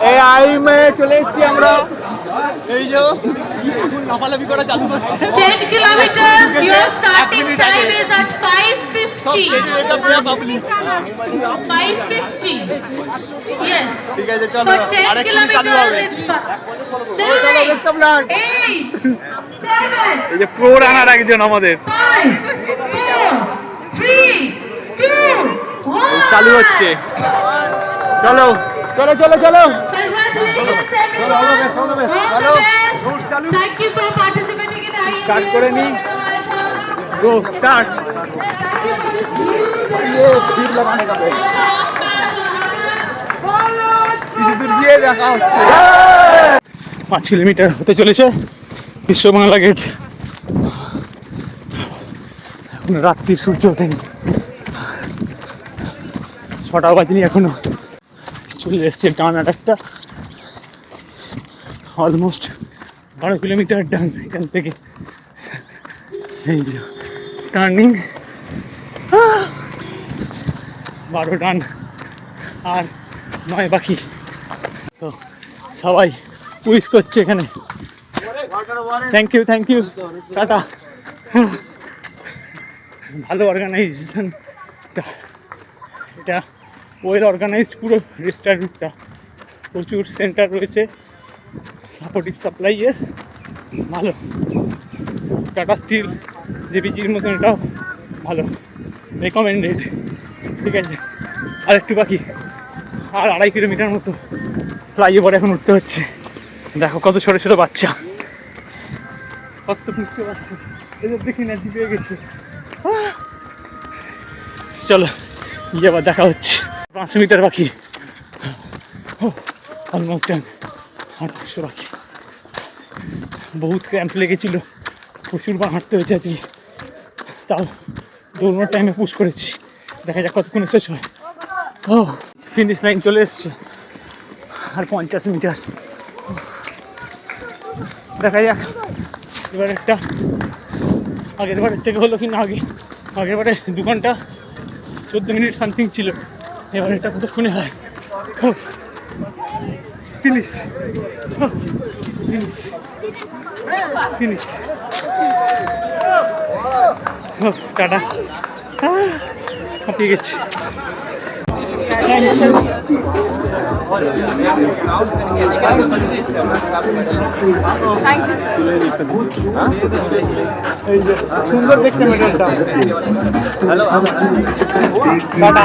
এই আইমে চলে এসেছি আমরা। এই যে লাফালাফি করা চালু করছে। 10 kilometers, your starting time is at 5:50. 5:50. Yes. ঠিক আছে চলো। For 10 kilometers, it's 9, 8, 7. এই যে প্রো রানার একজন আমাদের 5, 4, 3, 2, 1. চালু হচ্ছে। চলো চলো চলো চলো। Congratulations everyone. All the best. Thank you for participating in IIM. Start করে নি। Go start. ये फिर लगाने का है। কিছু দূর গিয়ে দেখা হচ্ছে। 5 কিলোমিটার হতে চলেছে বিশ্ব বাংলা গেট। এখন রাত্রির সূর্য ওঠেনি, 6টা বাজেনি এখনো। চলে এসছে টানা একটা অলমোস্ট 12 কিলোমিটার ডান এখান থেকে। এই যে টার্নিং 12 টান আর 9 বাকি। তো সবাই উইশ করছে এখানে। Thank you Tata. ভালো অর্গানাইজেশন এটা, ওয়েল অর্গানাইজড পুরো রেস্টার রুটটা। প্রচুর সেন্টার রয়েছে, সাপোর্টিভ সাপ্লাইয়ের ভালো। টাটা স্টিল জেবিজির মতন এটাও ভালো, রেকমেন্ডেড। ঠিক আছে, আর একটু বাকি, আর 2.5 কিলোমিটার মতো ফ্লাইওভার এখন উঠতে হচ্ছে। দেখো কত ছোটো ছোটো বাচ্চা, কত উঠতে পারছে। এদের দেখি না পেয়ে গেছে। চলো গিয়ে আবার দেখা হচ্ছে। 500 মিটার বাকি, অলমোস্ট 800 বাকি। বহুত ক্র্যাম্প লেগেছিল, প্রচুর বার হাঁটতে হয়েছে আজকে, তাও দৌড়ানোর টাইমে পুশ করেছি। দেখা যাক কতক্ষণে শেষ হয়। ও ফিনিশ লাইন চলে এসছে, আর 50 মিটার। দেখা যাক এবার একটা আগের বারের থেকে হলো কি না। আগের বারে 2 ঘন্টা 14 মিনিট সামথিং ছিল, এবার এটা কতক্ষণে হয়। Finish finish. টাটা, হাঁপিয়ে গেছি। সুন্দর দেখতে মেডেলটা। টাটা।